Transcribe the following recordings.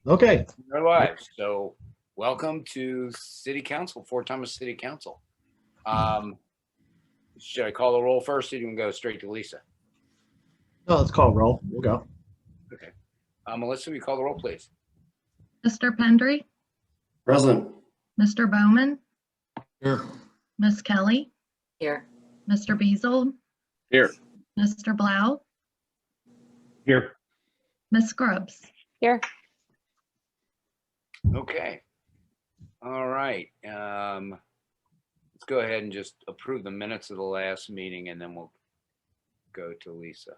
Okay. We're live. So welcome to City Council, Fort Thomas City Council. Should I call the roll first or do you go straight to Lisa? No, let's call roll. We'll go. Okay. Melissa, will you call the roll, please? Mr. Pendry, Present. Mr. Bowman, Here. Miss Kelly, Here. Mr. Beazle, Here. Mr. Blau, Here. Miss Scrubs. Here. Okay. All right. Let's go ahead and just approve the minutes of the last meeting and then we'll go to Lisa.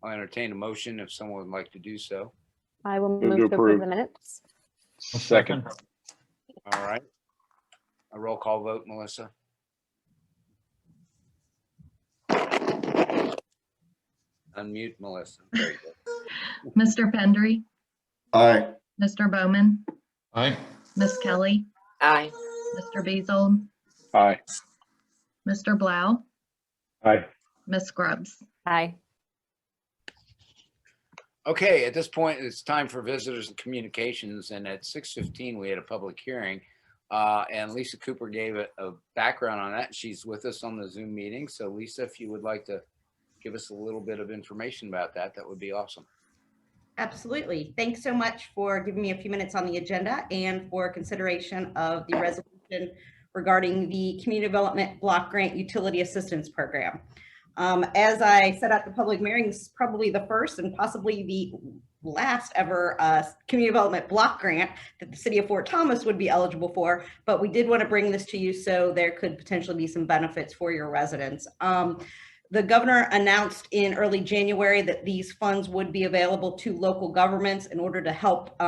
I'll entertain a motion if someone would like to do so. I will move to approve the minutes. Second. All right. A roll call vote, Melissa. Unmute Melissa. Very good. Mr. Pendry, Aye. Mr. Bowman, Aye. Miss Kelly, Aye. Mr. Beazle, Aye. Mr. Blau, Aye. Miss Scrubs. Aye. Okay, at this point, it's time for visitors and communications. And at 6:15, we had a public hearing. And Lisa Cooper gave a background on that. She's with us on the Zoom meeting. So Lisa, if you would like to give us a little bit of information about that, that would be awesome. Absolutely. Thanks so much for giving me a few minutes on the agenda and for consideration of the resolution regarding the Community Development Block Grant Utility Assistance Program. As I said at the public hearing, this is probably the first and possibly the last ever community development block grant that the city of Fort Thomas would be eligible for, but we did want to bring this to you so there could potentially be some benefits for your residents. The governor announced in early January that these funds would be available to local governments in order to help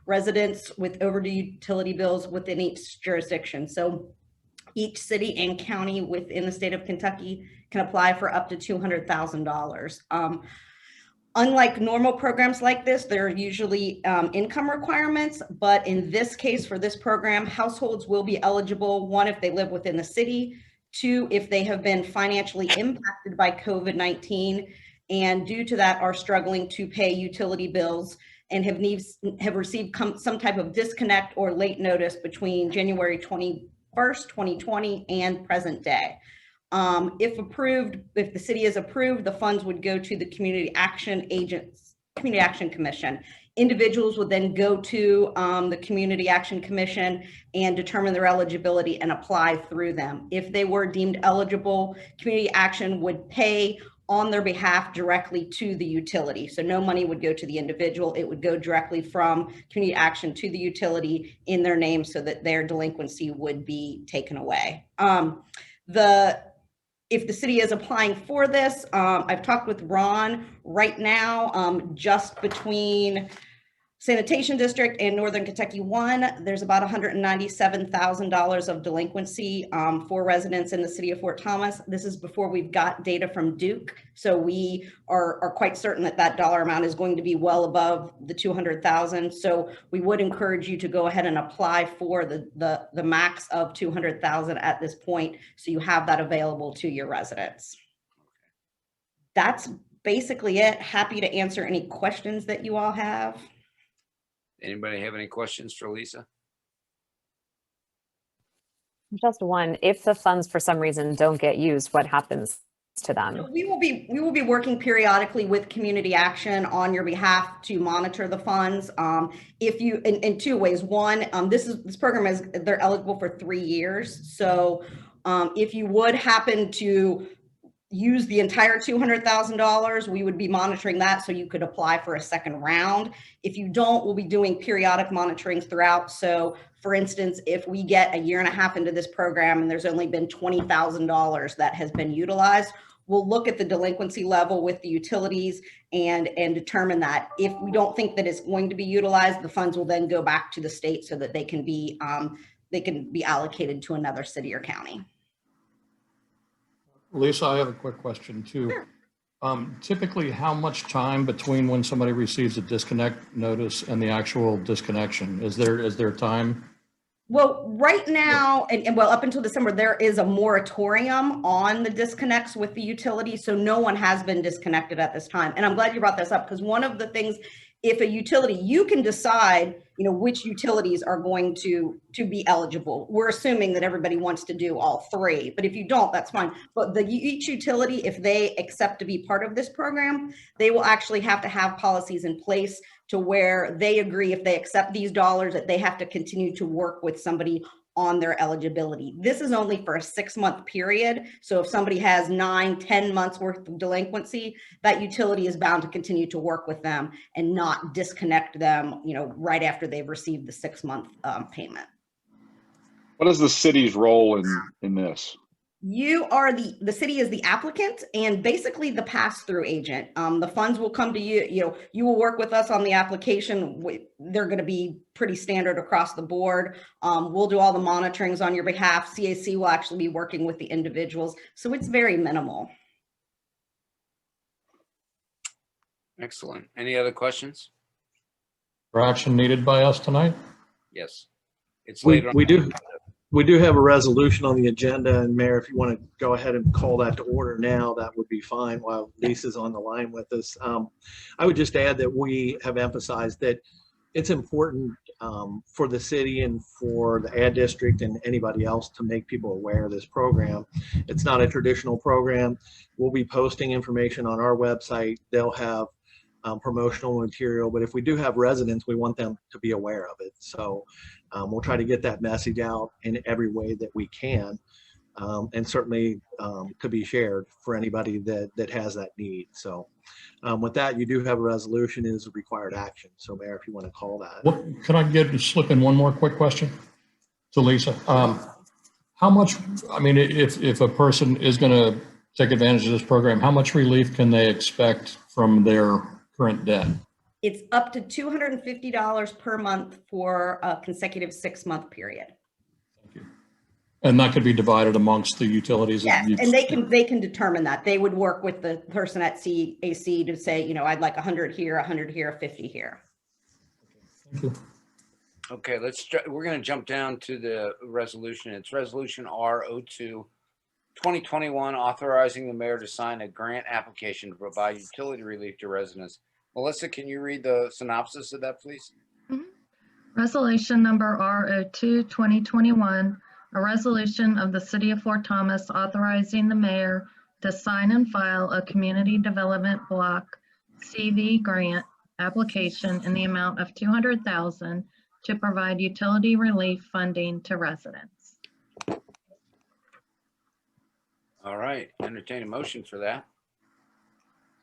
residents with overdue utility bills within each jurisdiction. So each city and county within the state of Kentucky can apply for up to $200,000. Unlike normal programs like this, there are usually income requirements, but in this case, for this program, households will be eligible, one, if they live within the city, two, if they have been financially impacted by COVID-19 and due to that are struggling to pay utility bills and have received some type of disconnect or late notice between January 21st, 2020 and present day. If approved, if the city is approved, the funds would go to the Community Action Commission. Individuals would then go to the Community Action Commission and determine their eligibility and apply through them. If they were deemed eligible, Community Action would pay on their behalf directly to the utility. So no money would go to the individual. It would go directly from Community Action to the utility in their name so that their delinquency would be taken away. If the city is applying for this, I've talked with Ron right now, just between Sanitation District and Northern Kentucky 1, there's about $197,000 of delinquency for residents in the city of Fort Thomas. This is before we've got data from Duke. So we are quite certain that that dollar amount is going to be well above the 200,000. So we would encourage you to go ahead and apply for the max of 200,000 at this point. So you have that available to your residents. That's basically it. Happy to answer any questions that you all have. Anybody have any questions for Lisa? Just one. If the funds for some reason don't get used, what happens to them? We will be working periodically with Community Action on your behalf to monitor the funds. If you in two ways. One, this program is they're eligible for 3 years. So if you would happen to use the entire $200,000, we would be monitoring that so you could apply for a second round. If you don't, we'll be doing periodic monitoring throughout. So for instance, if we get a year and a half into this program and there's only been $20,000 that has been utilized, we'll look at the delinquency level with the utilities and determine that. If we don't think that it's going to be utilized, the funds will then go back to the state so that they can be allocated to another city or county. Lisa, I have a quick question too. Sure. Typically, how much time between when somebody receives a disconnect notice and the actual disconnection? Is there time? Well, right now, and well, up until December, there is a moratorium on the disconnects with the utility. So no one has been disconnected at this time. And I'm glad you brought this up because one of the things if a utility, you can decide, you know, which utilities are going to be eligible. We're assuming that everybody wants to do all three, but if you don't, that's fine. But each utility, if they accept to be part of this program, they will actually have to have policies in place to where they agree, if they accept these dollars, that they have to continue to work with somebody on their eligibility. This is only for a 6-month period. So if somebody has 9-10 months worth of delinquency, that utility is bound to continue to work with them and not disconnect them, you know, right after they've received the 6-month payment. What is the city's role in this? You are the city is the applicant and basically the pass-through agent. The funds will come to you. You know, you will work with us on the application. They're going to be pretty standard across the board. We'll do all the monitorings on your behalf. CAC will actually be working with the individuals. So it's very minimal. Excellent. Any other questions? For action needed by us tonight? Yes. It's We, later on. we do have a resolution on the agenda, and Mayor, if you want to go ahead and call that to order now, that would be fine while Lisa's on the line with us. I would just add that we have emphasized that it's important for the city and for the ad district and anybody else to make people aware of this program. It's not a traditional program. We'll be posting information on our website. They'll have promotional material, but if we do have residents, we want them to be aware of it. So we'll try to get that message out in every way that we can, and certainly to be shared for anybody that has that need. So with that, you do have a resolution is required action. So Mayor, if you want to call that. What, can I slip in one more quick question to Lisa? How much, I mean, if a person is going to take advantage of this program, how much relief can they expect from their current debt? It's up to $250 per month for a consecutive 6-month period. Thank you. And that could be divided amongst the utilities. Yes, and they can determine that. They would work with the person at CAC to say, you know, I'd like 100 here, 100 here, 50 here. Thank you. Okay, we're going to jump down to the resolution. It's Resolution R02 2021, authorizing the mayor to sign a grant application to provide utility relief to residents. Melissa, can you read the synopsis of that, please? Resolution number R02 2021, a resolution of the City of Fort Thomas authorizing the mayor to sign and file a community development block CV grant application in the amount of $200,000 to provide utility relief funding to residents. All right, entertain a motion for that.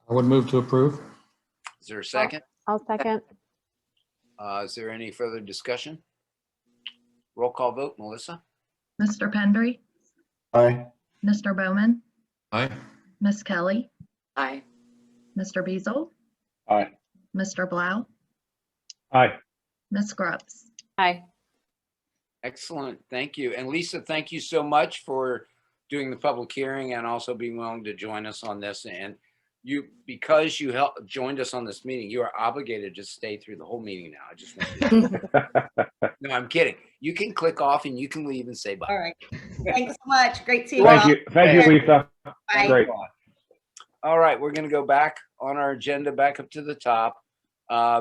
I would move to approve. Is there a second? I'll second. Is there any further discussion? Roll call vote, Melissa? Mr. Pendry, Aye. Mr. Bowman, Aye. Ms. Kelly, Aye. Mr. Beazle, Aye. Mr. Blau, Aye. Ms. Scrubs. Aye. Excellent, thank you. And Lisa, thank you so much for doing the public hearing and also being willing to join us on this. And you, because you joined us on this meeting, you are obligated to stay through the whole meeting now. I just want you to no, I'm kidding. You can click off and you can leave and say bye. All right. Thanks so much. Great seeing Thank all. you. Thank you, Lisa. Bye. Great. All right, we're going to go back on our agenda, back up to the top.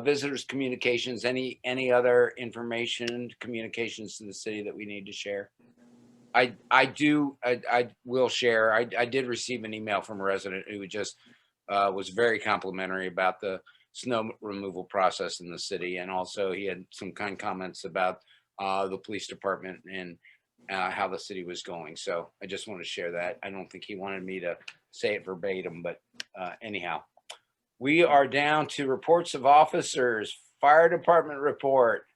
Visitors communications, any other information, communications to the city that we need to share? I will share. I did receive an email from a resident who just was very complimentary about the snow removal process in the city. And also he had some kind comments about the police department and how the city was going. So I just want to share that. I don't think he wanted me to say it verbatim, but anyhow, we are down to reports of officers. Fire department report.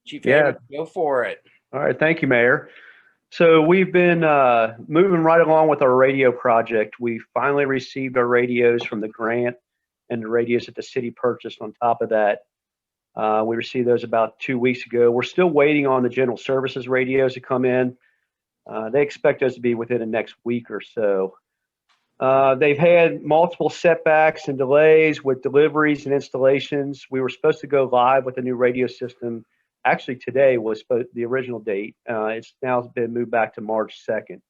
Chief Hager, go for it. All right, thank you, Mayor. So we've been moving right along with our radio project. We finally received our radios from the grant and the radios that the city purchased on top of that. We received those about 2 weeks ago. We're still waiting on the general services radios to come in. They expect those to be within the next week or so. They've had multiple setbacks and delays with deliveries and installations. We were supposed to go live with the new radio system. Actually, today was the original date. It's now been moved back to March 2nd.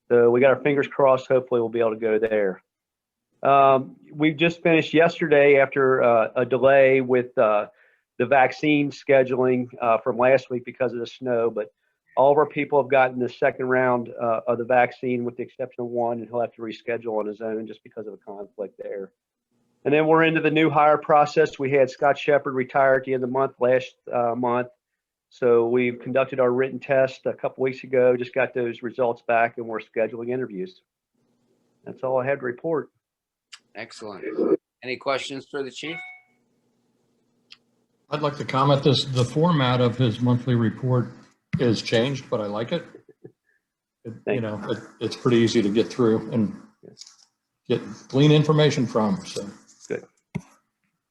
So we got our fingers crossed. Hopefully we'll be able to go there. We just finished yesterday after a delay with the vaccine scheduling from last week because of the snow, but all of our people have gotten the second round of the vaccine with the exception of one, and he'll have to reschedule on his own just because of a conflict there. And then we're into the new hire process. We had Scott Shepard retire at the end of the month last month. So we've conducted our written test a couple weeks ago, just got those results back, and we're scheduling interviews. That's all I had to report. Excellent. Any questions for the chief? I'd like to comment the format of his monthly report is changed, but I like it. It's pretty easy to get through and glean information from, so. Good.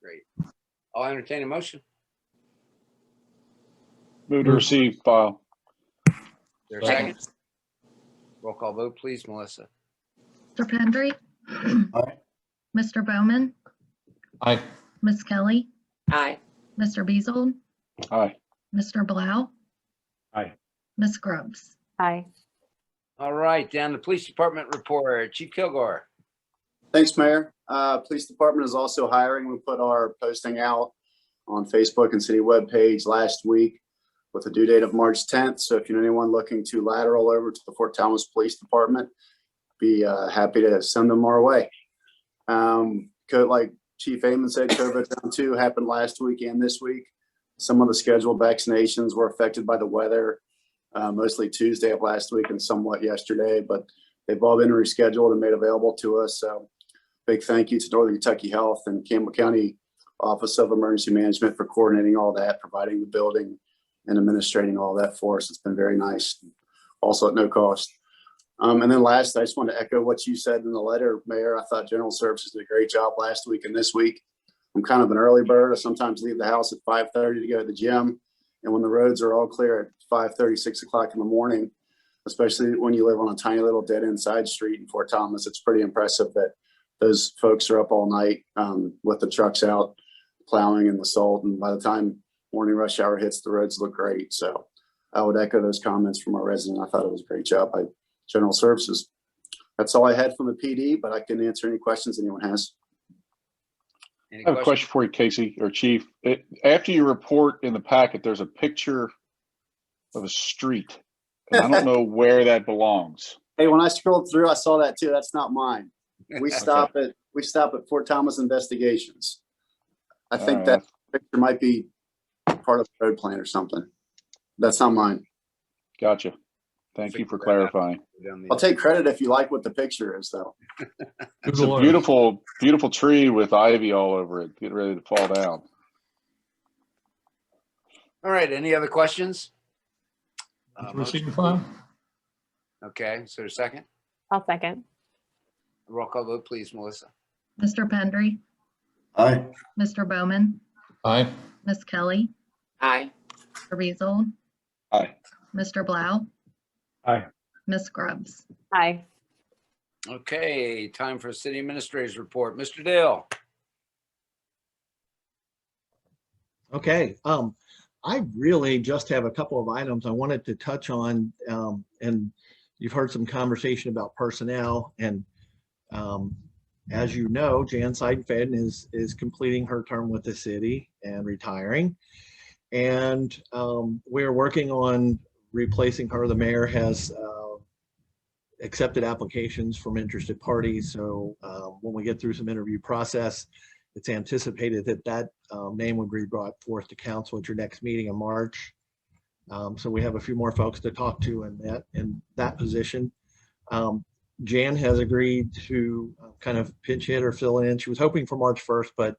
Great. I'll entertain a motion. Move to receive, file. There a second? Roll call vote, please, Melissa. Mr. Pendry? Aye. Mr. Bowman? Aye. Ms. Kelly? Aye. Mr. Beazle? Aye. Mr. Blau? Aye. Ms. Grubbs? Aye. All right, down to police department report. Chief Kilgore. Thanks, Mayor. Police Department is also hiring. We put our posting out on Facebook and city webpage last week with a due date of March 10th. So if you know anyone looking to lateral over to the Fort Thomas Police Department, be happy to send them our way. Like Chief Amon said, COVID round 2 happened last week and this week. Some of the scheduled vaccinations were affected by the weather, mostly Tuesday of last week and somewhat yesterday, but they've all been rescheduled and made available to us. So big thank you to Northern Kentucky Health and Campbell County Office of Emergency Management for coordinating all that, providing the building and administrating all that for us. It's been very nice, also at no cost. And then last, I just want to echo what you said in the letter, Mayor. I thought General Services did a great job last week and this week. I'm kind of an early bird. I sometimes leave the house at 5:30 to go to the gym. And when the roads are all clear at 5:30, 6 o'clock in the morning, especially when you live on a tiny little dead end side street in Fort Thomas, it's pretty impressive that those folks are up all night with the trucks out plowing in the salt. And by the time morning rush hour hits, the roads look great. So I would echo those comments from our resident. I thought it was a great job by General Services. That's all I had from the PD, but I can answer any questions anyone has. Any I have a question for you, Casey or Chief. After you report in the packet, there's a picture of a street. And I don't know where that belongs. Hey, when I scrolled through, I saw that too. That's not mine. We stop at Fort Thomas Investigations. I think that picture might be part of the road plan or something. That's not mine. Gotcha. Thank you for clarifying. I'll take credit if you like what the picture is, though. It's a beautiful, beautiful tree with ivy all over it, getting ready to fall down. All right, any other questions? Receive file. Okay, so a second. I'll second. Roll call vote, please, Melissa. Mr. Pendry? Aye. Mr. Bowman? Aye. Ms. Kelly? Aye. Mr. Beazle? Aye. Mr. Blau? Aye. Ms. Grubbs? Aye. Okay, time for city administrator's report. Mr. Dale. Okay, I really just have a couple of items I wanted to touch on, and you've heard some conversation about personnel, and as you know, Jan Seidenfeld is completing her term with the city and retiring, and we're working on replacing her. The mayor has accepted applications from interested parties, so when we get through some interview process, it's anticipated that name would be brought forth to council at your next meeting in March. So we have a few more folks to talk to in that position. Jan has agreed to kind of pinch hit or fill in. She was hoping for March 1st, but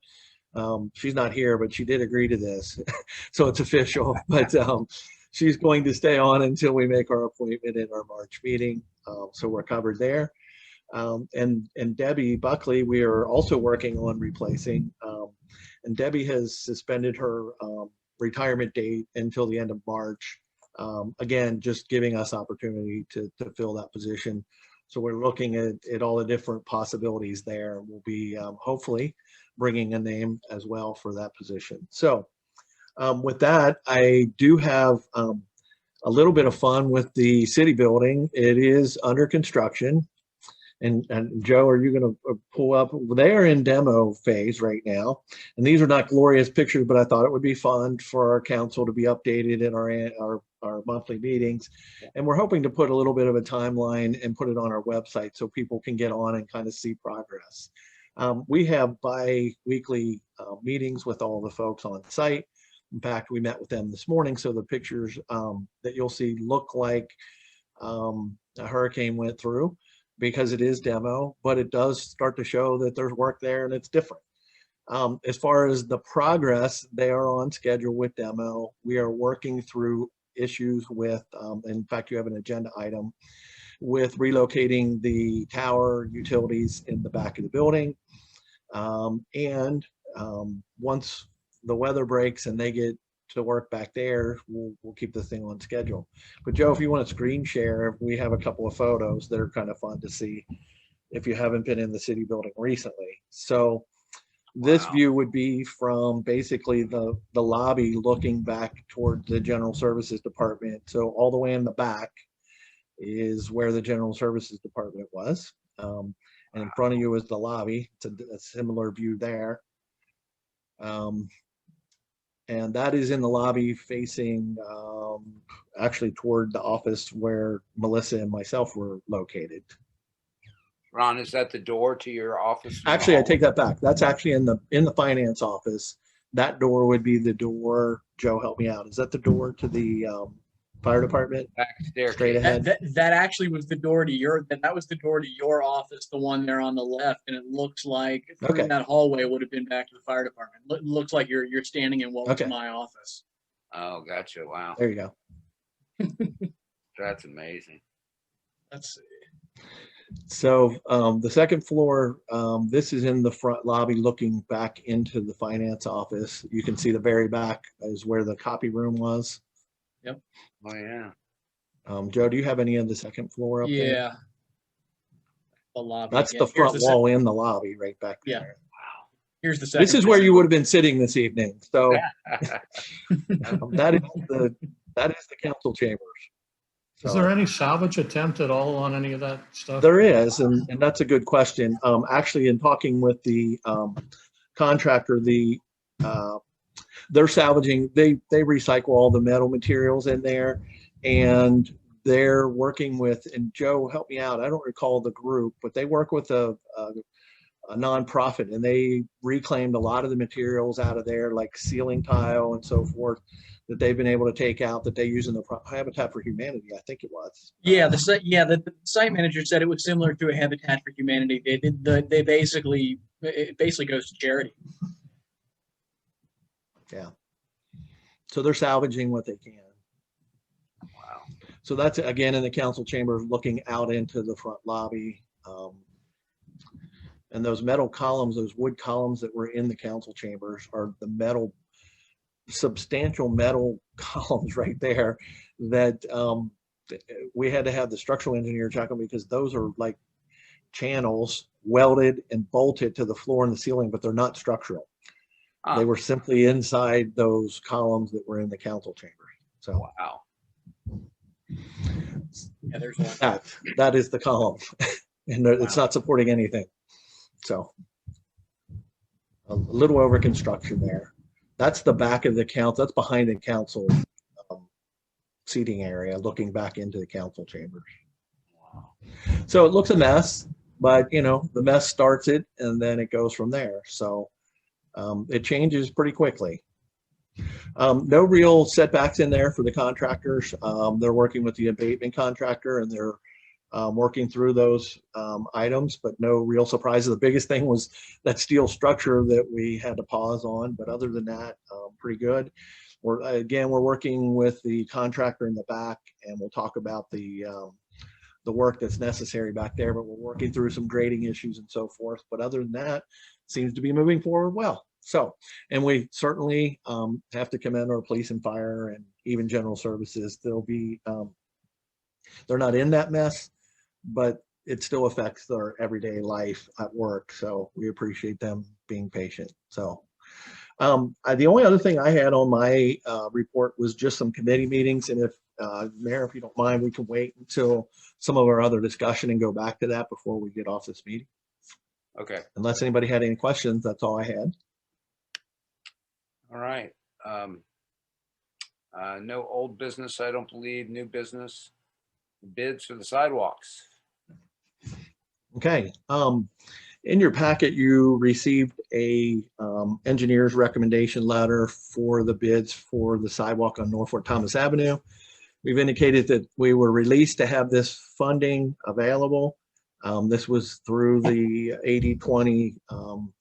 she's not here, but she did agree to this. So it's official, but she's going to stay on until we make our appointment in our March meeting. So we're covered there. And Debbie Buckley, we are also working on replacing. And Debbie has suspended her retirement date until the end of March. Again, just giving us opportunity to fill that position. So we're looking at all the different possibilities there. We'll be hopefully bringing a name as well for that position. So with that, I do have a little bit of fun with the city building. It is under construction. And Joe, are you going to pull up? They are in demo phase right now. And these are not glorious pictures, but I thought it would be fun for our council to be updated in our monthly meetings. And we're hoping to put a little bit of a timeline and put it on our website so people can get on and kind of see progress. We have bi-weekly meetings with all the folks on site. In fact, we met with them this morning. So the pictures that you'll see look like a hurricane went through, because it is demo, but it does start to show that there's work there and it's different. As far as the progress, they are on schedule with demo. We are working through issues with, in fact, you have an agenda item with relocating the tower utilities in the back of the building. Once the weather breaks and they get to work back there, we'll keep the thing on schedule. But Joe, if you want to screen share, we have a couple of photos that are kind of fun to see if you haven't been in the city building recently. So this view would be from basically the lobby looking back toward the General Services Department. So all the way in the back is where the General Services Department was. And in front of you is the lobby. It's a similar view there. And that is in the lobby facing actually toward the office where Melissa and myself were located. Ron, is that the door to your office? Actually, I take that back. That's actually in the finance office. That door would be the door. Joe, help me out. Is that the door to the fire department? Back staircase. Straight ahead. That actually was the door to that was the door to your office, the one there on the left, and it looks like that hallway would have been back to the fire department. It looks like you're standing in what was my office. Oh, gotcha. Wow. There you go. That's amazing. Let's see. So the second floor, this is in the front lobby looking back into the finance office. You can see the very back is where the copy room was. Yep. Oh, yeah. Joe, do you have any of the second floor up there? Yeah. The lobby. That's the front wall in the lobby right back there. Yeah. Wow. Here's the second. This is where you would have been sitting this evening. So that is the council chambers. Is there any salvage attempt at all on any of that stuff? There is, and that's a good question. Actually, in talking with the contractor, they're salvaging, they recycle all the metal materials in there, and they're working with, and Joe, help me out, I don't recall the group, but they work with a nonprofit, and they reclaimed a lot of the materials out of there, like ceiling tile and so forth, that they've been able to take out, that they use in the Habitat for Humanity, I think it was. Yeah, the site manager said it was similar to a Habitat for Humanity. It basically goes to charity. Yeah. So they're salvaging what they can. Wow. So that's, again, in the council chambers looking out into the front lobby. And those metal columns, those wood columns that were in the council chambers are the metal, substantial metal columns right there that we had to have the structural engineer check them, because those are like channels welded and bolted to the floor and the ceiling, but they're not structural. They were simply inside those columns that were in the council chambers. So wow. Yeah, there's one. That is the column, and it's not supporting anything. So a little over construction there. That's the back of the council. That's behind the council seating area, looking back into the council chambers. Wow. So it looks a mess, but the mess starts it, and then it goes from there. So it changes pretty quickly. No real setbacks in there for the contractors. They're working with the abatement contractor, and they're working through those items, but no real surprises. The biggest thing was that steel structure that we had to pause on, but other than that, pretty good. We're working with the contractor in the back, and we'll talk about the work that's necessary back there, but we're working through some grading issues and so forth. But other than that, seems to be moving forward well. So, and we certainly have to commend our police and fire and even general services. They'll be, they're not in that mess, but it still affects their everyday life at work. So we appreciate them being patient. So The only other thing I had on my report was just some committee meetings. And if, Mayor, if you don't mind, we can wait until some of our other discussion and go back to that before we get off this meeting. Okay. Unless anybody had any questions, that's all I had. All right. No old business, I don't believe. New business. Bids for the sidewalks. Okay. In your packet, you received a engineer's recommendation letter for the bids for the sidewalk on Norfolk Thomas Avenue. We've indicated that we were released to have this funding available. This was through the 80/20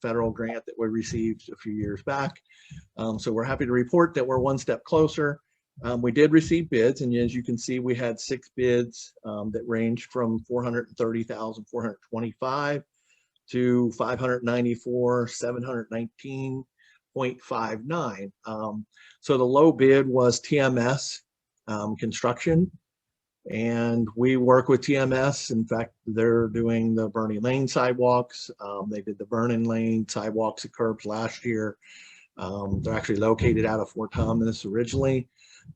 federal grant that we received a few years back. So we're happy to report that we're one step closer. We did receive bids, and as you can see, we had 6 bids that ranged from $430,425 to $594,719.59. So the low bid was TMS Construction, and we work with TMS. In fact, they're doing the Bernie Lane sidewalks. They did the Vernon Lane sidewalks and curbs last year. They're actually located out of Fort Thomas originally.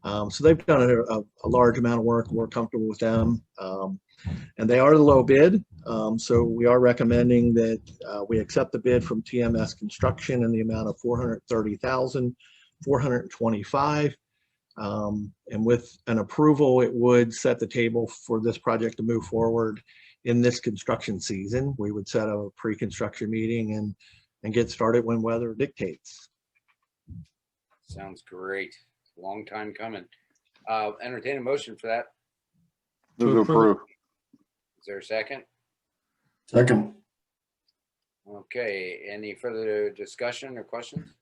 So they've done a large amount of work. We're comfortable with them. And they are the low bid. So we are recommending that we accept the bid from TMS Construction in the amount of $430,425. And with an approval, it would set the table for this project to move forward in this construction season. We would set a pre-construction meeting and get started when weather dictates. Sounds great. Long time coming. Entertain a motion for that. Move to approve. Is there a second? Second. Okay, any further discussion or questions?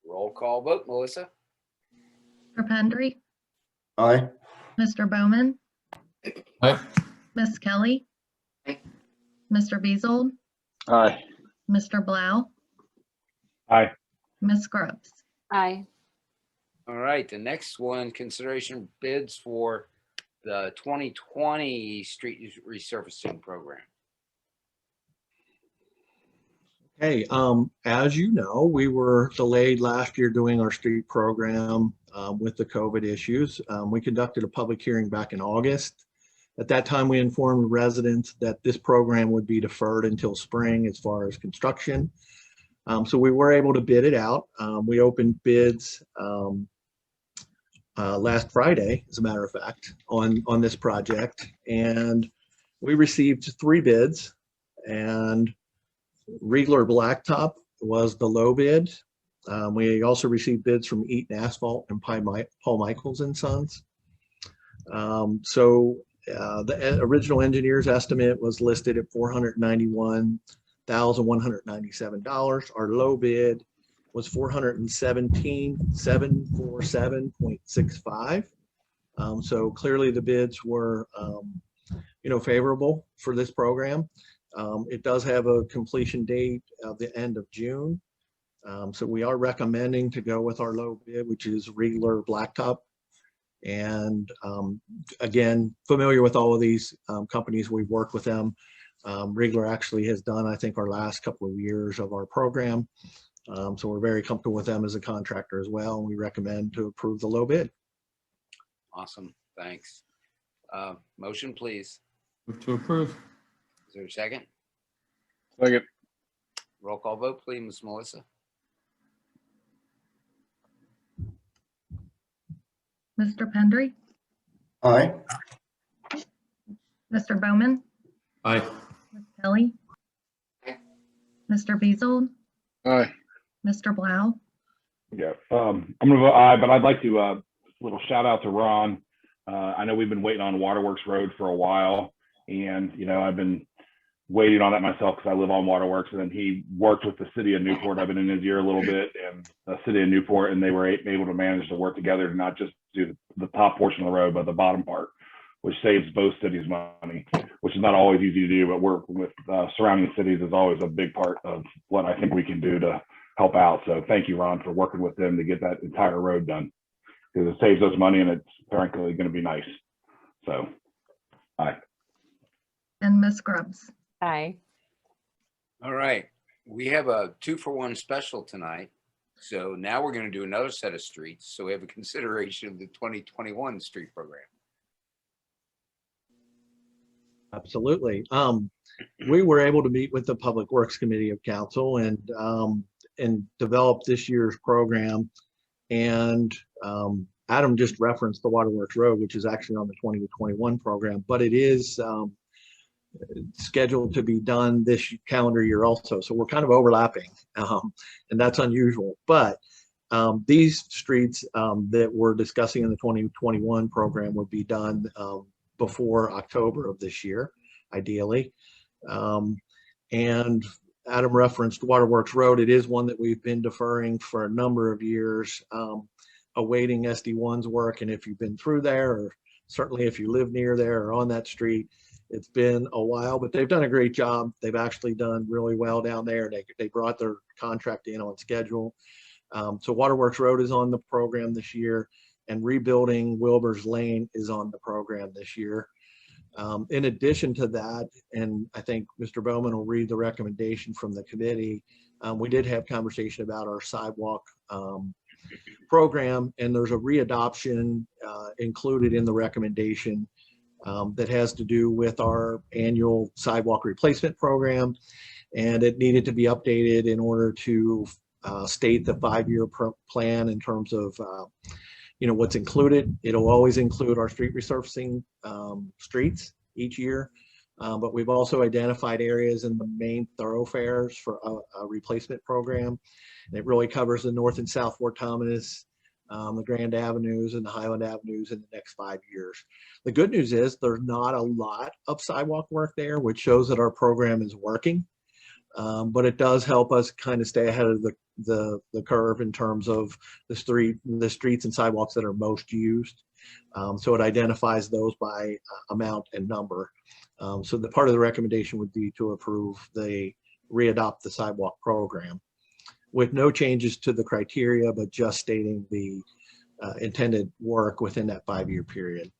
Roll call vote, Melissa? Mr. Pendry, Aye. Mr. Bowman, Aye. Miss Kelly, Mr. Beazold, Aye. Mr. Blau, Aye. Miss Grubbs. Aye. All right, the next one, consideration bids for the 2020 street resurfacing program. Hey, as you know, we were delayed last year doing our street program with the COVID issues. We conducted a public hearing back in August. At that time, we informed residents that this program would be deferred until spring as far as construction. So we were able to bid it out. We opened bids last Friday, as a matter of fact, on this project. And we received 3 bids, and Riegler Blacktop was the low bid. We also received bids from Eaton Asphalt and Paul Michaels and Sons. So the original engineer's estimate was listed at $491,197. Our low bid was $417,747.65. So clearly the bids were, favorable for this program. It does have a completion date of the end of June. So we are recommending to go with our low bid, which is Riegler Blacktop. And again, familiar with all of these companies, we've worked with them. Riegler actually has done, I think, our last couple of years of our program. So we're very comfortable with them as a contractor as well. And we recommend to approve the low bid. Awesome, thanks. Motion, please. Move to approve. Is there a second? Second. Roll call vote, please, Ms. Melissa. Mr. Pendry, Aye. Mr. Bowman, Aye. Miss Kelly, Mr. Beazold, Aye. Mr. Blau. Yeah, I'm gonna vote aye, but I'd like to little shout out to Ron. I know we've been waiting on Waterworks Road for a while, and I've been waiting on that myself because I live on Waterworks. And then he worked with the city of Newport. I've been in his ear a little bit, and the city of Newport, and they were able to manage to work together to not just do the top portion of the road, but the bottom part, which saves both cities money, which is not always easy to do. But work with surrounding cities is always a big part of what I think we can do to help out. So thank you, Ron, for working with them to get that entire road done, because it saves us money and it's frankly going to be nice. So, aye. And Miss Grubbs. Aye. All right, we have a 2-for-1 special tonight. So now we're going to do another set of streets. So we have a consideration of the 2021 street program. Absolutely. We were able to meet with the Public Works Committee of Council and develop this year's program. And Adam just referenced the Waterworks Road, which is actually on the 2021 program, but it is scheduled to be done this calendar year also. So we're kind of overlapping, and that's unusual. But these streets that we're discussing in the 2021 program would be done before October of this year, ideally. And Adam referenced Waterworks Road. It is one that we've been deferring for a number of years, awaiting SD1's work. And if you've been through there, or certainly if you live near there or on that street, it's been a while, but they've done a great job. They've actually done really well down there. They brought their contract in on schedule. So Waterworks Road is on the program this year, and rebuilding Wilbur's Lane is on the program this year. In addition to that, and I think Mr. Bowman will read the recommendation from the committee, we did have conversation about our sidewalk program, and there's a readoption included in the recommendation that has to do with our annual sidewalk replacement program, and it needed to be updated in order to state the 5-year plan in terms of what's included. It'll always include our street resurfacing streets each year, but we've also identified areas in the main thoroughfares for a replacement program. And it really covers the North and South Fort Thomas, the Grand Avenues and the Highland Avenues in the next 5 years. The good news is there's not a lot of sidewalk work there, which shows that our program is working. But it does help us kind of stay ahead of the curve in terms of the streets and sidewalks that are most used. So it identifies those by amount and number. So the part of the recommendation would be to approve readopt the sidewalk program with no changes to the criteria, but just stating the intended work within that 5-year period.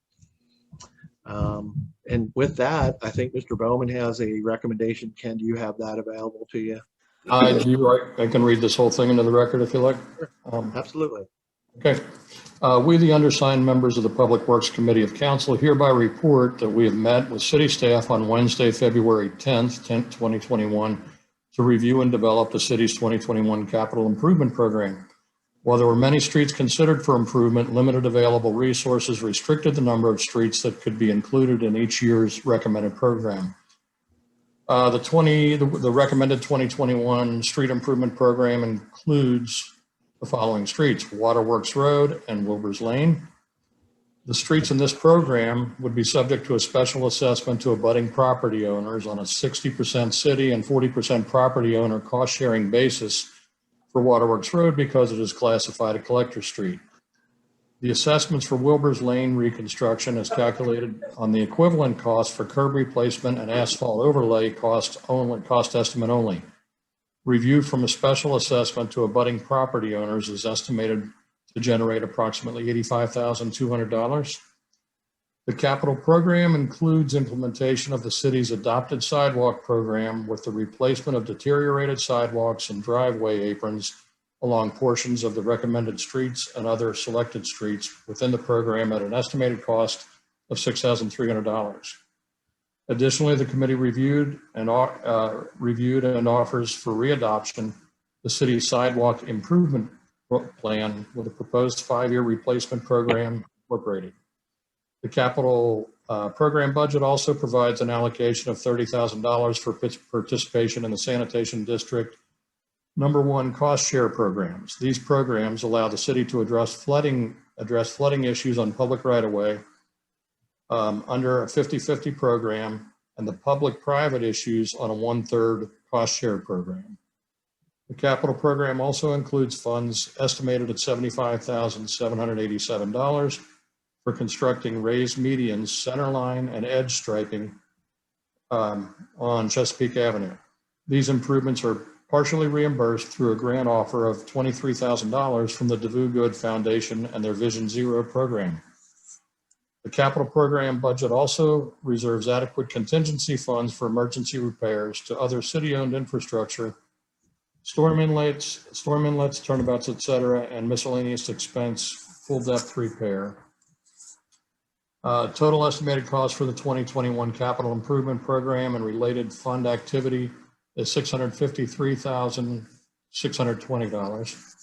And with that, I think Mr. Bowman has a recommendation. Ken, do you have that available to you? I can read this whole thing into the record if you like. Absolutely. Okay. We, the undersigned members of the Public Works Committee of Council, hereby report that we have met with city staff on Wednesday, February 10th, 2021, to review and develop the city's 2021 capital improvement program. While there were many streets considered for improvement, limited available resources restricted the number of streets that could be included in each year's recommended program. The recommended 2021 street improvement program includes the following streets: Waterworks Road and Wilbur's Lane. The streets in this program would be subject to a special assessment to abutting property owners on a 60% city and 40% property owner cost-sharing basis for Waterworks Road because it is classified a collector street. The assessments for Wilbur's Lane reconstruction is calculated on the equivalent cost for curb replacement and asphalt overlay cost estimate only. Review from a special assessment to abutting property owners is estimated to generate approximately $85,200. The capital program includes implementation of the city's adopted sidewalk program with the replacement of deteriorated sidewalks and driveway aprons along portions of the recommended streets and other selected streets within the program at an estimated cost of $6,300. Additionally, the committee reviewed and offers for readoption the city's sidewalk improvement plan with a proposed 5-year replacement program incorporated. The capital program budget also provides an allocation of $30,000 for participation in the sanitation district #1 cost share programs. These programs allow the city to address flooding issues on public right-of-way under a 50-50 program, and the public-private issues on a 1/3 cost share program. The capital program also includes funds estimated at $75,787 for constructing raised medians, centerline, and edge striping on Chesapeake Avenue. These improvements are partially reimbursed through a grant offer of $23,000 from the DeVue Good Foundation and their Vision Zero program. The capital program budget also reserves adequate contingency funds for emergency repairs to other city-owned infrastructure storm inlets, turnabouts, et cetera, and miscellaneous expense, full depth repair. Total estimated cost for the 2021 capital improvement program and related fund activity is $653,620.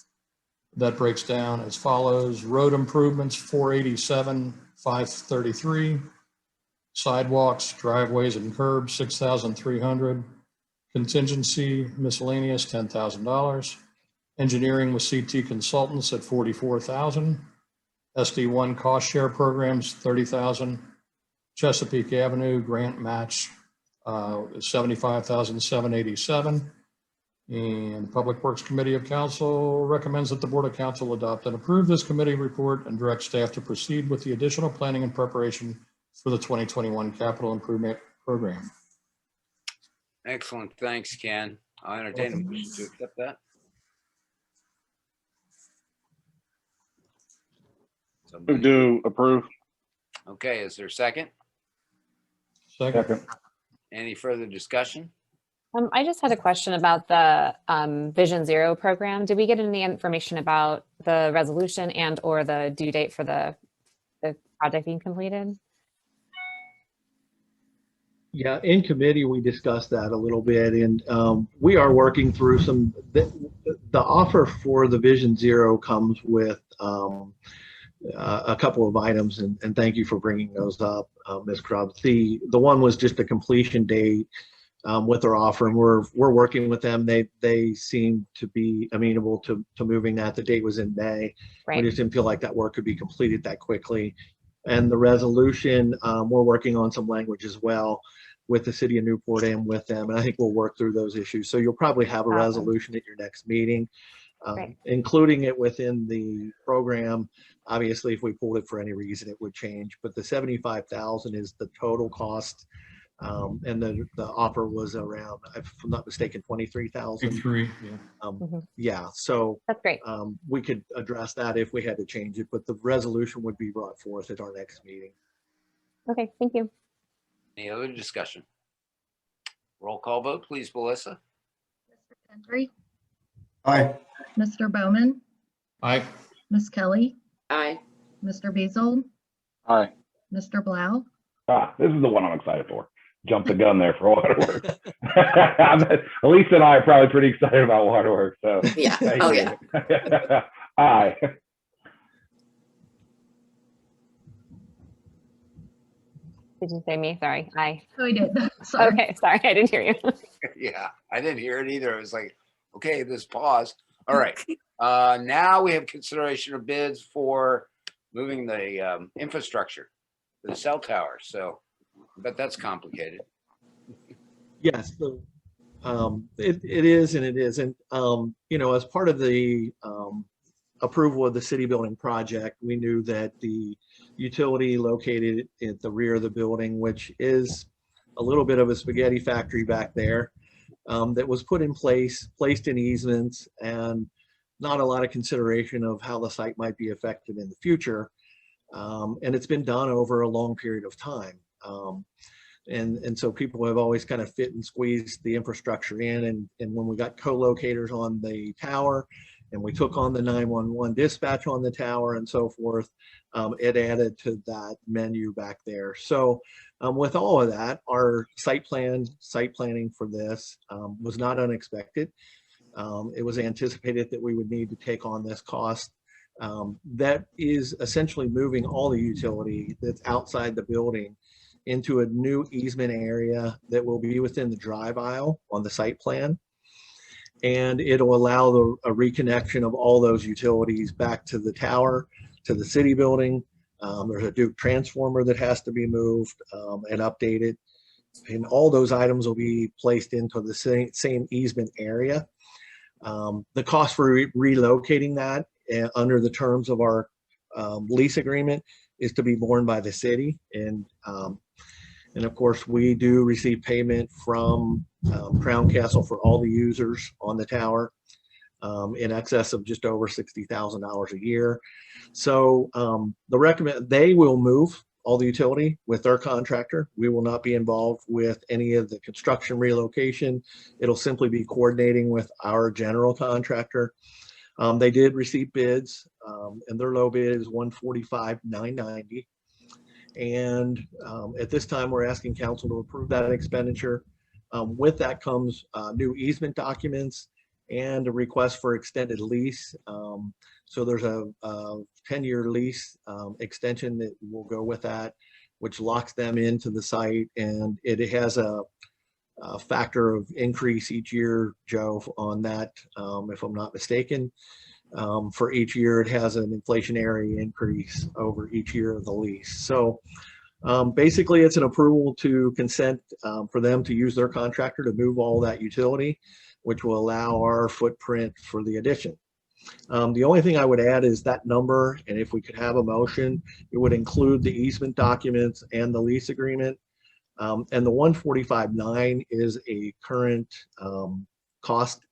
That breaks down as follows: road improvements, $487,533. Sidewalks, driveways, and curbs, $6,300. Contingency miscellaneous, $10,000. Engineering with CT Consultants at $44,000. SD1 cost share programs, $30,000. Chesapeake Avenue grant match, $75,787. And the Public Works Committee of Council recommends that the Board of Council adopt and approve this committee report and direct staff to proceed with the additional planning and preparation for the 2021 capital improvement program. Excellent. Thanks, Ken. I'll entertain a motion to accept that. Move to approve. Okay, is there a second? Second. Any further discussion? I just had a question about the Vision Zero program. Did we get any information about the resolution and or the due date for the project being completed? Yeah, in committee, we discussed that a little bit, and we are working through some, the offer for the Vision Zero comes with a couple of items, and thank you for bringing those up, Ms. Grubbs. The one was just a completion date with their offer, and we're working with them. They seem to be amenable to moving that. The date was in May. Right. We just didn't feel like that work could be completed that quickly. And the resolution, we're working on some language as well with the city of Newport and with them, and I think we'll work through those issues. So you'll probably have a resolution at your next meeting, including it within the program. Obviously, if we pulled it for any reason, it would change, but the $75,000 is the total cost. And the offer was around, if I'm not mistaken, $23,000. Yeah. Yeah, so that's great. We could address that if we had to change it, but the resolution would be brought forth at our next meeting. Okay, thank you. Any other discussion? Roll call vote, please, Melissa. Mr. Gentry? Aye. Mr. Bowman? Aye. Ms. Kelly? Aye. Mr. Beazle? Aye. Mr. Blau? This is the one I'm excited for. Jump the gun there for waterworks. Elisa and I are probably pretty excited about waterworks. So Yeah. Oh, yeah. Aye. Did you say me? Sorry. Aye. Oh, I did. Sorry. Okay, sorry, I didn't hear you. Yeah, I didn't hear it either. I was like, okay, this pause. All right. Now we have consideration of bids for moving the infrastructure, the cell tower. So, but that's complicated. Yes, so, it is and it isn't. You know, as part of the approval of the city building project, we knew that the utility located at the rear of the building, which is a little bit of a spaghetti factory back there, that was put in place, placed in easements, and not a lot of consideration of how the site might be affected in the future. And it's been done over a long period of time. And so people have always kind of fit and squeezed the infrastructure in. And when we got co-locators on the tower and we took on the 911 dispatch on the tower and so forth, it added to that menu back there. So with all of that, our site planning for this was not unexpected. It was anticipated that we would need to take on this cost. That is essentially moving all the utility that's outside the building into a new easement area that will be within the drive aisle on the site plan. And it'll allow a reconnection of all those utilities back to the tower, to the city building. There's a Duke transformer that has to be moved and updated. And all those items will be placed into the same easement area. The cost for relocating that under the terms of our lease agreement is to be borne by the city. And of course, we do receive payment from Crown Castle for all the users on the tower in excess of just over $60,000 a year. So they will move all the utility with their contractor. We will not be involved with any of the construction relocation. It'll simply be coordinating with our general contractor. They did receive bids, and their low bid is $145,990. And at this time, we're asking council to approve that expenditure. With that comes new easement documents and a request for extended lease. So there's a 10-year lease extension that will go with that, which locks them into the site, and it has a factor of increase each year, Joe, on that, if I'm not mistaken. For each year, it has an inflationary increase over each year of the lease. So basically, it's an approval to consent for them to use their contractor to move all that utility, which will allow our footprint for the addition. The only thing I would add is that number, and if we could have a motion, it would include the easement documents and the lease agreement. And the 145.9 is a current cost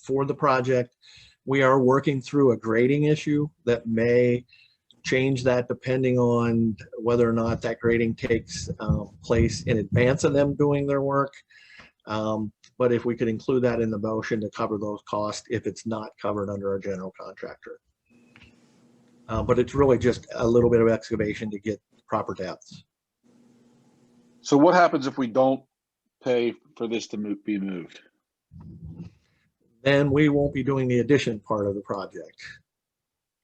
for the project. We are working through a grading issue that may change that depending on whether or not that grading takes place in advance of them doing their work. But if we could include that in the motion to cover those costs if it's not covered under our general contractor. But it's really just a little bit of excavation to get proper depths. So what happens if we don't pay for this to be moved? Then we won't be doing the addition part of the project.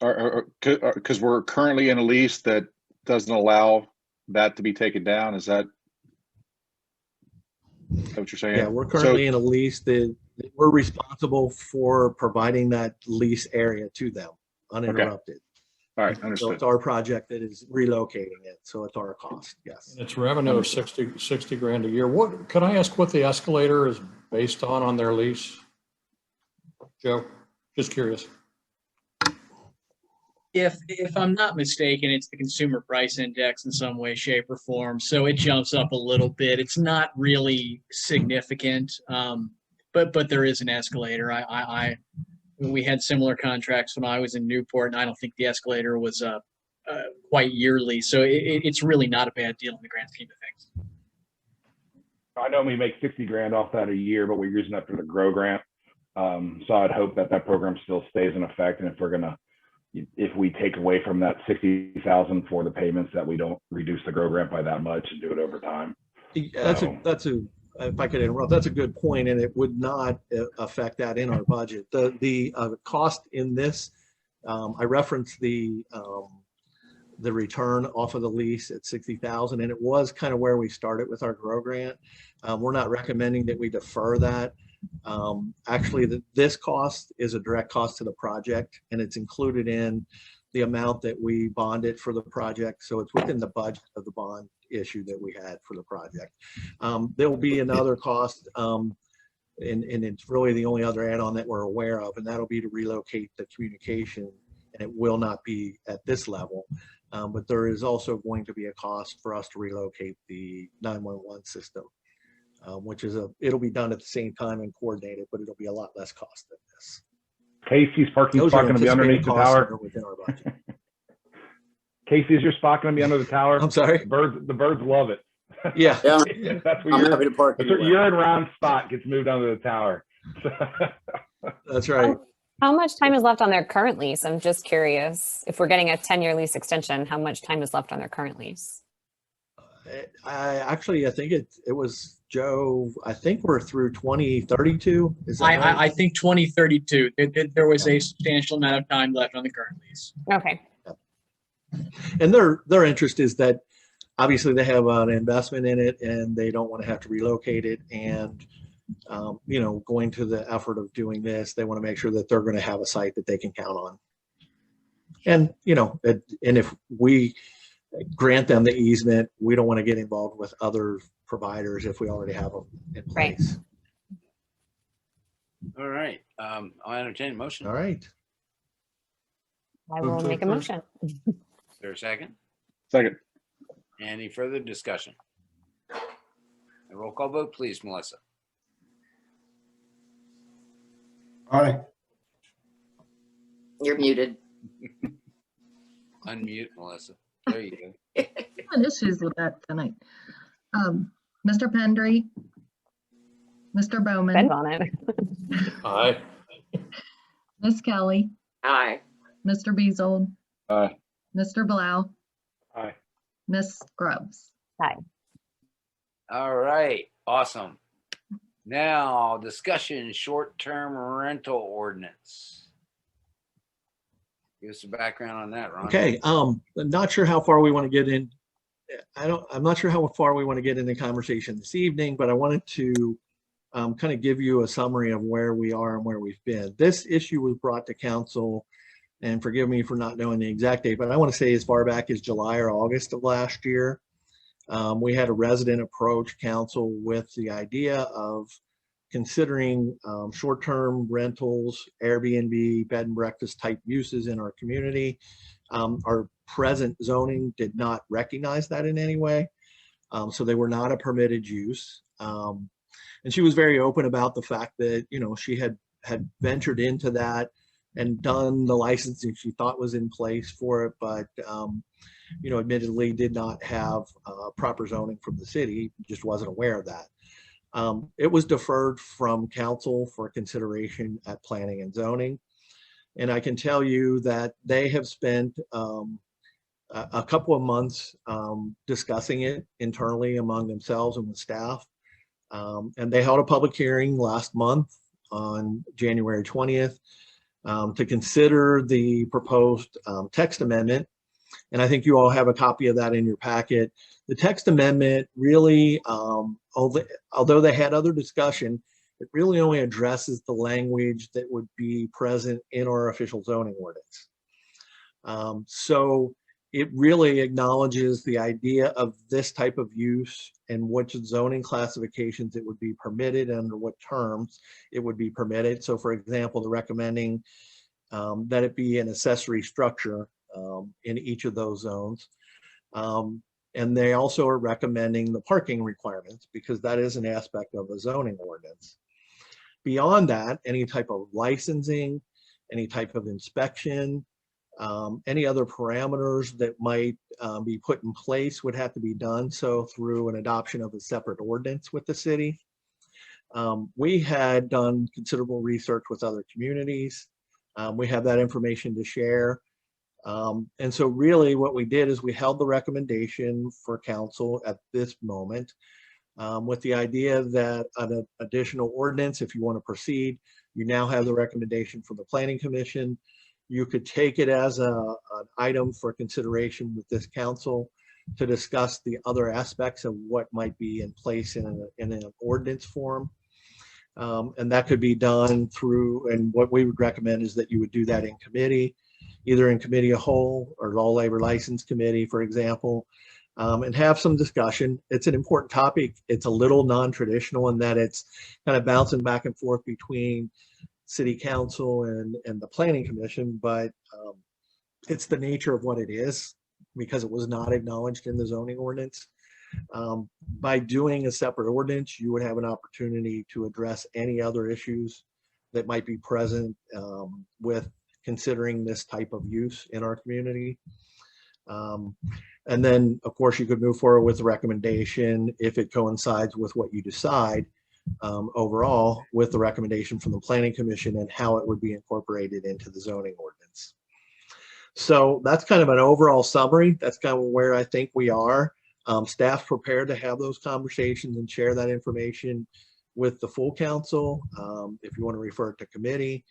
Because we're currently in a lease that doesn't allow that to be taken down. Is that what you're saying? Yeah, we're currently in a lease that we're responsible for providing that lease area to them uninterrupted. Okay. All right, understood. So it's our project that is relocating it, so it's our cost. Yes. It's revenue of 60 grand a year. What, can I ask what the escalator is based on their lease? Joe, just curious. If I'm not mistaken, it's the consumer price index in some way, shape, or form. So it jumps up a little bit. It's not really significant, but there is an escalator. We had similar contracts when I was in Newport, and I don't think the escalator was quite yearly. So it's really not a bad deal in the grand scheme of things. I know we make 60 grand off that a year, but we're using that for the GROW grant. So I'd hope that program still stays in effect. And if we take away from that 60,000 for the payments, that we don't reduce the GROW grant by that much and do it over time. If I could interrupt, that's a good point, and it would not affect that in our budget. The cost in this, I referenced the return off of the lease at 60,000, and it was kind of where we started with our GROW grant. We're not recommending that we defer that. Actually, this cost is a direct cost to the project, and it's included in the amount that we bonded for the project. So it's within the budget of the bond issue that we had for the project. There will be another cost, and it's really the only other add-on that we're aware of, and that'll be to relocate the communication, and it will not be at this level. But there is also going to be a cost for us to relocate the 911 system, which is it'll be done at the same time and coordinated, but it'll be a lot less cost than this. Casey's parking spot going to be underneath the tower. Within our budget. Casey, is your spot going to be under the tower? I'm sorry? The birds love it. Yeah. That's where I'm happy to park anywhere. Your and Ron's spot gets moved under the tower. That's right. How much time is left on their current lease? I'm just curious. If we're getting a 10-year lease extension, how much time is left on their current lease? I think it was Joe. I think we're through 2032. Is that right? I think 2032. There was a substantial amount of time left on the current lease. Okay. And their interest is that obviously they have an investment in it and they don't want to have to relocate it. And going to the effort of doing this, they want to make sure that they're going to have a site that they can count on. And and if we grant them the easement, we don't want to get involved with other providers if we already have them in place. All right. I'll entertain a motion. All right. I will make a motion. Is there a second? Second. Any further discussion? A roll call vote, please, Melissa. Aye. You're muted. Unmute, Melissa. There you go. having issues with that tonight. Mr. Pendry, Mr. Bowman, Depends on it. Aye. Miss Kelly, Aye. Mr. Beazold, Aye. Mr. Blau, Aye. Miss Scrubs. Hi. All right, awesome. Now, discussion, short-term rental ordinance. Give us a background on that, Ron. Okay, not sure how far we want to get in. I'm not sure how far we want to get in the conversation this evening, but I wanted to kind of give you a summary of where we are and where we've been. This issue was brought to council, and forgive me for not knowing the exact date, but I want to say as far back as July or August of last year. We had a resident approach council with the idea of considering short-term rentals, Airbnb, bed and breakfast type uses in our community. Our present zoning did not recognize that in any way. So they were not a permitted use. And she was very open about the fact that, you know, she had ventured into that and done the licensing she thought was in place for it, but you know, admittedly did not have proper zoning from the city, just wasn't aware of that. It was deferred from council for consideration at planning and zoning. And I can tell you that they have spent a couple of months discussing it internally among themselves and with staff. And they held a public hearing last month on January 20th to consider the proposed text amendment. And I think you all have a copy of that in your packet. The text amendment really, although they had other discussion, it really only addresses the language that would be present in our official zoning ordinance. So it really acknowledges the idea of this type of use and which zoning classifications it would be permitted, under what terms it would be permitted. So for example, they're recommending that it be an accessory structure in each of those zones. And they also are recommending the parking requirements because that is an aspect of a zoning ordinance. Beyond that, any type of licensing, any type of inspection, any other parameters that might be put in place would have to be done so through an adoption of a separate ordinance with the city. We had done considerable research with other communities. We have that information to share. And so really what we did is we held the recommendation for council at this moment with the idea that an additional ordinance, if you want to proceed, you now have the recommendation from the Planning Commission. You could take it as an item for consideration with this council to discuss the other aspects of what might be in place in an ordinance form. And that could be done through, and what we would recommend is that you would do that in committee, either in committee of whole or law labor license committee, for example, and have some discussion. It's an important topic. It's a little non-traditional in that it's kind of bouncing back and forth between city council and the planning commission, but it's the nature of what it is because it was not acknowledged in the zoning ordinance. By doing a separate ordinance, you would have an opportunity to address any other issues that might be present with considering this type of use in our community. And then, of course, you could move forward with the recommendation if it coincides with what you decide overall with the recommendation from the Planning Commission and how it would be incorporated into the zoning ordinance. So that's kind of an overall summary. That's kind of where I think we are. Staff's prepared to have those conversations and share that information with the full council. If you want to refer it to committee,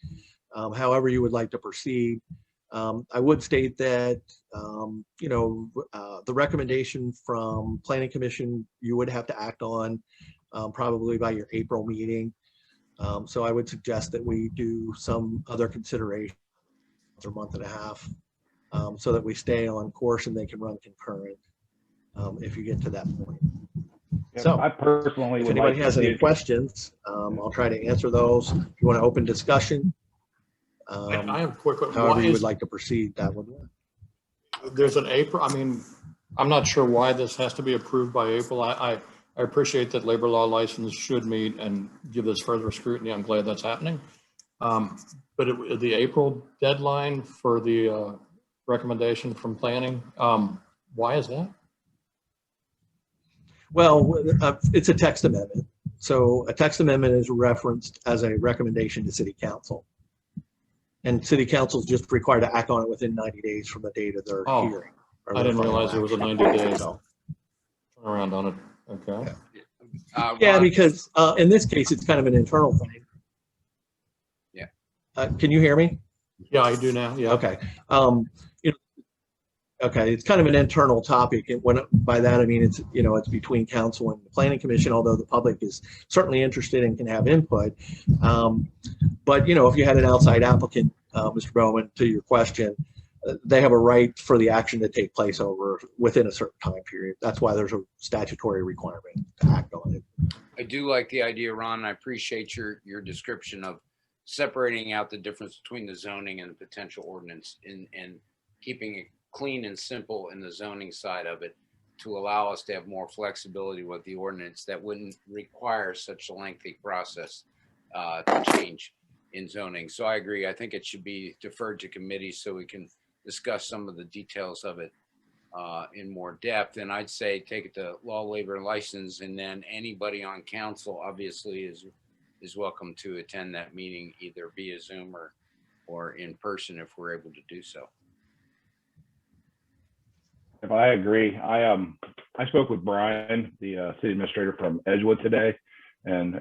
however you would like to proceed. I would state that, you know, the recommendation from Planning Commission, you would have to act on probably by your April meeting. So I would suggest that we do some other consideration for a month and a half so that we stay on course and they can run concurrent if you get to that point. Yeah, So I personally if would anybody like has to any see- questions, I'll try to answer those. If you want to open discussion, I have a quick question. however Why you would is, like to proceed, that would work. there's an April, I mean, I'm not sure why this has to be approved by April. I appreciate that labor law license should meet and give this further scrutiny. I'm glad that's happening. But the April deadline for the recommendation from planning, why is that? Well, it's a text amendment. So a text amendment is referenced as a recommendation to city council. And city council is just required to act on it within 90 days from the date of their Oh, hearing. or I their didn't final realize there was a action. 90-day So, turnaround on it. Okay. yeah, Ron, because in this case, it's kind of an internal thing. Yeah. Can you hear me? Yeah, I do now. Yeah. Okay. You know, okay, it's kind of an internal topic. And when by that I mean it's it's between council and the planning commission, although the public is certainly interested and can have input. But if you had an outside applicant, Mr. Bowman, to your question, they have a right for the action to take place within a certain time period. That's why there's a statutory requirement to act on it. I do like the idea, Ron. I appreciate your description of separating out the difference between the zoning and the potential ordinance and keeping it clean and simple in the zoning side of it to allow us to have more flexibility with the ordinance that wouldn't require such a lengthy process to change in zoning. So I agree. I think it should be deferred to committee so we can discuss some of the details of it in more depth. And I'd say take it to law, labor, and license, and then anybody on council obviously is welcome to attend that meeting either via Zoom or in person if we're able to do so. If I agree, I spoke with Brian, the city administrator from Edgewood today, and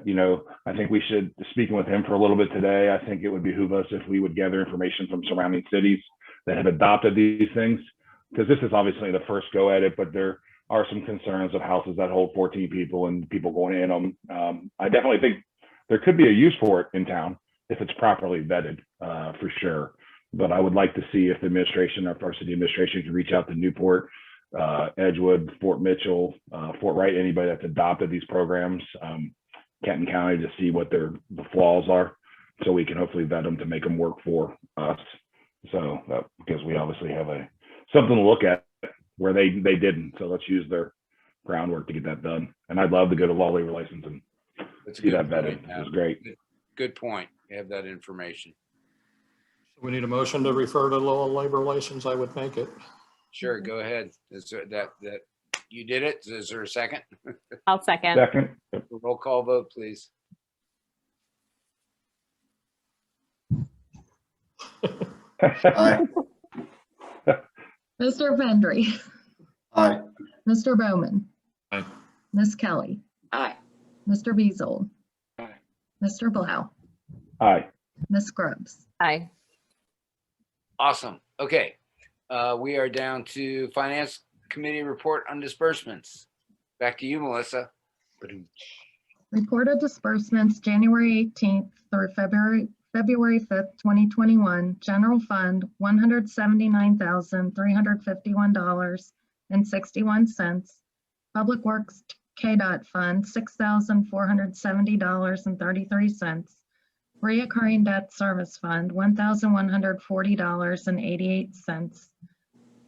I think we should, speaking with him for a little bit today, I think it would behoove us if we would gather information from surrounding cities that have adopted these things, because this is obviously the first go at it, but there are some concerns of houses that hold 14 people and people going in them. I definitely think there could be a use for it in town if it's properly vetted, for sure. But I would like to see if the administration, our city administration, can reach out to Newport, Edgewood, Fort Mitchell, Fort Wright, anybody that's adopted these programs, Kenton County, to see what the flaws are, so we can hopefully vet them to make them work for us. So because we obviously have something to look at where they didn't. So let's use their groundwork to get that done. And I'd love to go to law, labor, license and see that vetted. It was great. Good point. You have that information. We need a motion to refer to law and labor license. I would make it. Sure, go ahead. Is there that you did it? Is there a second? I'll second. Second. Roll call vote, please. Aye. Mr. Pendry, Aye. Mr. Bowman. Aye. Ms. Kelly. Aye. Mr. Beazle. Aye. Mr. Blau. Aye. Ms. Scruggs. Aye. Awesome. Okay. We are down to Finance Committee report on disbursements. Back to you, Melissa. Report of disbursements January 18th through February 5th, 2021. General Fund, $179,351.61. Public Works KDOT Fund, $6,470.33. Reoccurring Debt Service Fund, $1,140.88.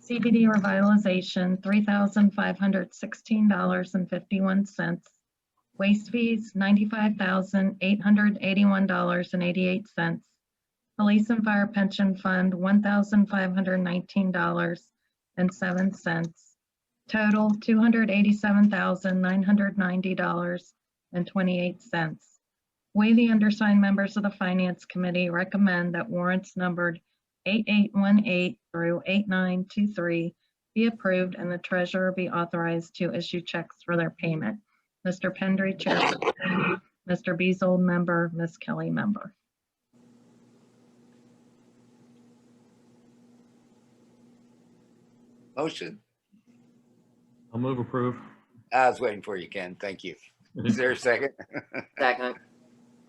CBD Revitalization, $3,516.51. Waste fees, $95,881.88. Police and Fire Pension Fund, $1,519.07. Total, $287,990.28. We, the undersigned members of the Finance Committee, recommend that warrants numbered 8818 through 8923 be approved and the treasurer be authorized to issue checks for their payment. Mr. Pendry, chairperson. Mr. Beazle, member. Ms. Kelly, member. Motion. I'll move approve. I was waiting for you, Ken. Thank you. Is there a second? Second.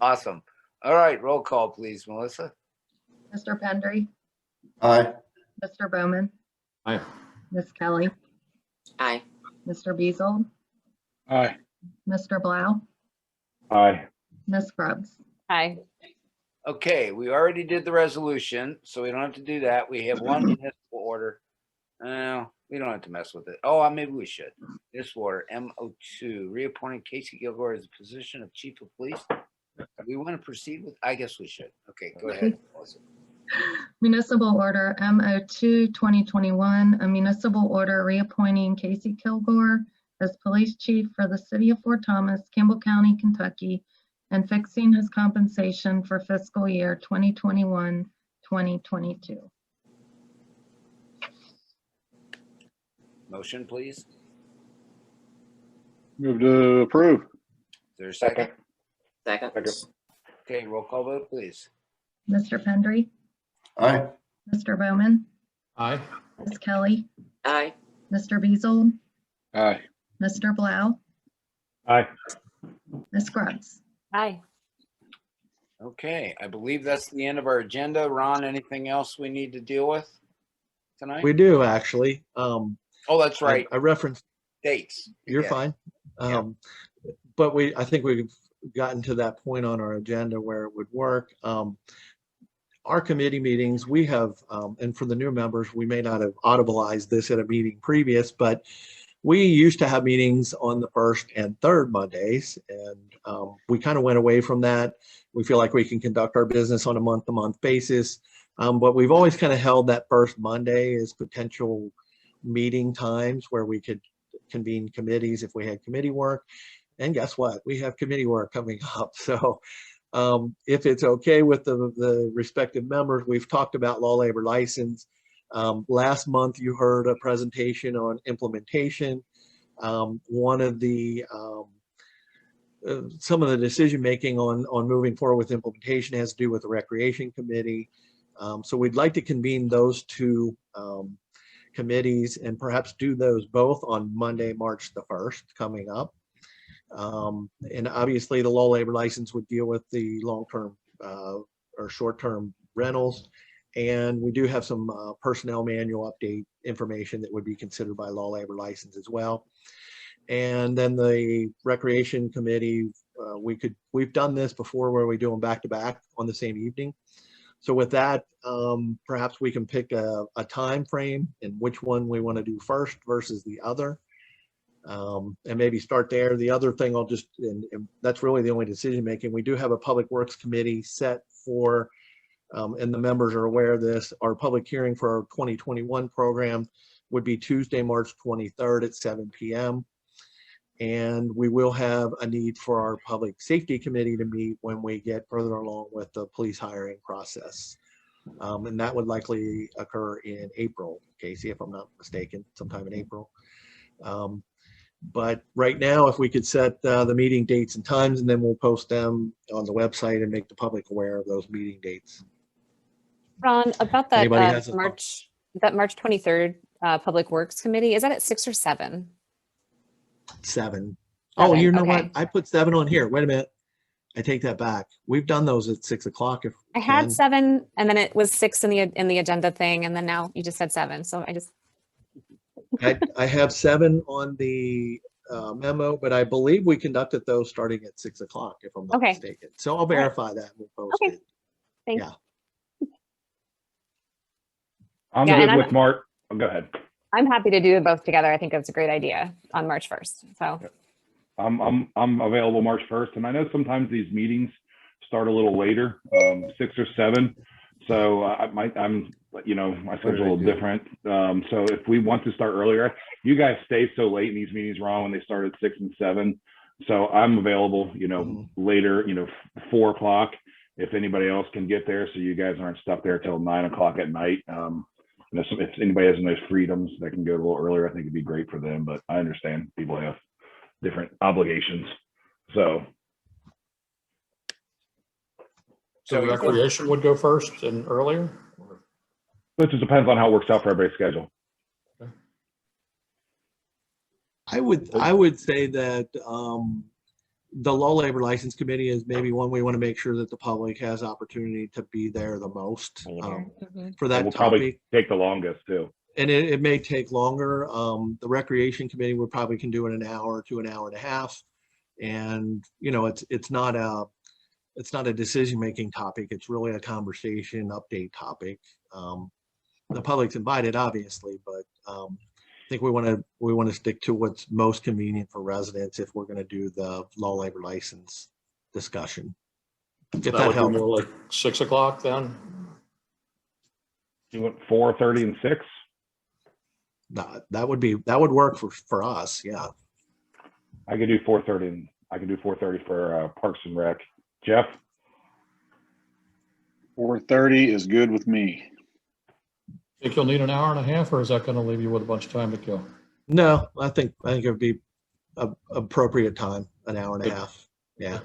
Awesome. All right, roll call, please, Melissa. Mr. Pendry, Aye. Mr. Bowman, Aye. Ms. Kelly, Aye. Mr. Beazle, Aye. Mr. Blau, Aye. Ms. Scruggs. Aye. Okay, we already did the resolution, so we don't have to do that. We have one municipal order. We don't have to mess with it. Oh, maybe we should. Municipal order M02, reappointing Casey Kilgore as the position of Chief of Police. We want to proceed with, I guess we should. Okay, go ahead. Municipal Order M02 2021, a municipal order reappointing Casey Kilgore as police chief for the city of Fort Thomas, Campbell County, Kentucky, and fixing his compensation for fiscal year 2021, 2022. Motion, please. Is Move to approve. there a second? Second. Okay, roll call vote, please. Mr. Pendry, Aye. Mr. Bowman, Aye. Ms. Kelly, Aye. Mr. Beazold, Aye. Mr. Blau, Aye. Ms. Scruggs. Aye. Okay, I believe that's the end of our agenda. Ron, anything else we need to deal with tonight? We do actually. Oh, that's right. I referenced, Dates. you're Yeah. fine. But I think we've gotten to that point on our agenda where it would work. Our committee meetings, we have, and for the new members, we may not have audibleized this at a meeting previous, but we used to have meetings on the first and third Mondays, and we kind of went away from that. We feel like we can conduct our business on a month-to-month basis, but we've always kind of held that first Monday as potential meeting times where we could convene committees if we had committee work. And guess what? We have committee work coming up. So if it's okay with the respective members, we've talked about law labor license. Last month, you heard a presentation on implementation. One of the some of the decision making on moving forward with implementation has to do with the Recreation Committee. So we'd like to convene those two committees and perhaps do those both on Monday, March the 1st coming up. And obviously the law labor license would deal with the long-term or short-term rentals. And we do have some personnel manual update information that would be considered by law labor license as well. And then the Recreation Committee, we've done this before where we do them back to back on the same evening. So with that, perhaps we can pick a time frame and which one we want to do first versus the other. And maybe start there. The other thing I'll just, and that's really the only decision making, we do have a Public Works Committee set for, and the members are aware of this, our public hearing for our 2021 program would be Tuesday, March 23rd at 7 p.m. And we will have a need for our Public Safety Committee to meet when we get further along with the police hiring process. And that would likely occur in April, Casey, if I'm not mistaken, sometime in April. But right now, if we could set the meeting dates and times, and then we'll post them on the website and make the public aware of those meeting dates. Ron, about that Anybody has a- March 23rd Public Works Committee, is that at 6 or 7? 7. Oh, 7, you know okay. what? I put 7 on here. Wait a minute. I take that back. We've done those at 6 o'clock. If I had can. 7, and then it was 6 in the agenda thing, and then now you just said 7. So I just. I have 7 on the memo, but I believe we conducted those starting at 6 o'clock, if I'm not Okay. mistaken. So I'll verify that. We'll post Okay. it. Thanks. Yeah. I'm Yeah, good and with Mark. Oh, go ahead. I'm happy to do both together. I think that's a great idea on March 1st. So I'm available March 1st, and I know sometimes these meetings start a little later, 6 or 7. So I'm my schedule is a little different. So if we want to start earlier, you guys stay so late in these meetings, Ron, when they start at 6 and 7. So I'm available, later, 4 o'clock if anybody else can get there. So you guys aren't stuck there till 9 o'clock at night. So if anybody has those freedoms that can go a little earlier, I think it'd be great for them. But I understand people have different obligations. So So recreation would go first and earlier? it just depends on how it works out for everybody's schedule. I would say that the Law Labor License Committee is maybe one we want to make sure that the public has opportunity to be there the most for that Will topic. probably take the longest too. And it may take longer. The Recreation Committee we probably can do in an hour to an hour and a half. And it's not a decision-making topic. It's really a conversation update topic. The public's invited, obviously, but I think we want to stick to what's most convenient for residents if we're going to do the law labor license discussion. If that That would be helps. more like 6 o'clock then? You went 4:30 and 6. That would work for us. Yeah. I could do 4:30. And I can do 4:30 for Parks and Rec. Jeff? 4:30 is good with me. Think you'll need an hour and a half, or is that going to leave you with a bunch of time to kill? No, I think it would be a appropriate time, an hour and a half. Yeah.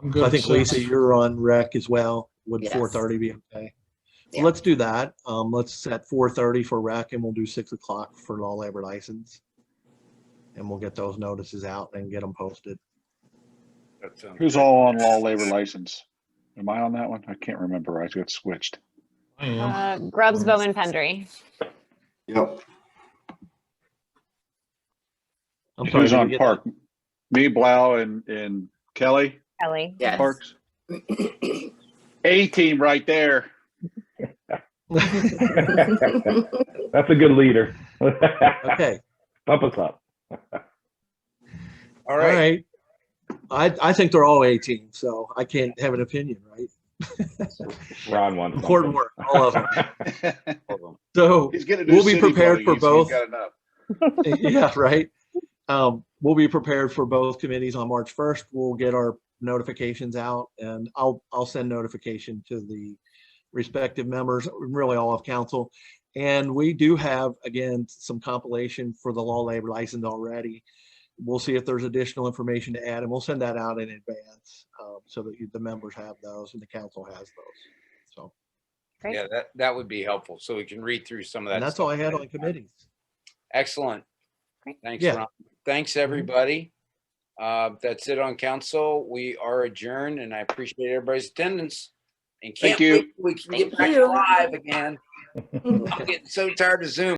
I'm So good. I at think 6. Lisa, you're on rec as well. Would Yes. 4:30 be okay? So Yeah. let's do that. Let's set 4:30 for rec, and we'll do 6 o'clock for law labor license. And we'll get those notices out and get them posted. That sounds Who's great. all on law labor license? Am I on that one? I can't remember. I got switched. I am. Grubbs, Bowman, Pendry. Yep. I'm sorry. Who's did we on get park? Me, Blau, and Kelly? Kelly. Yes. Parks? A team right there. That's a good leader. Okay. Pump us up. All All right. right. I think they're all 18, so I can't have an opinion, right? Ron won. Important work, all of them. So He's getting a new we'll be city prepared building. for He's both. got enough. Yeah, right. We'll be prepared for both committees on March 1st. We'll get our notifications out, and I'll send notification to the respective members, really all of council. And we do have, again, some compilation for the law labor license already. We'll see if there's additional information to add, and we'll send that out in advance so that the members have those and the council has those. So, Great. Yeah, that would be helpful. So we can read through some of that. and that's stuff all I had ahead on of time. committees. Excellent. Great. Thanks, Yeah. Ron. Thanks, everybody. That's it on council. We are adjourned, and I appreciate everybody's attendance. And can't Thank you. wait till we can get Thank back you. live again. I'm getting so tired of Zoom.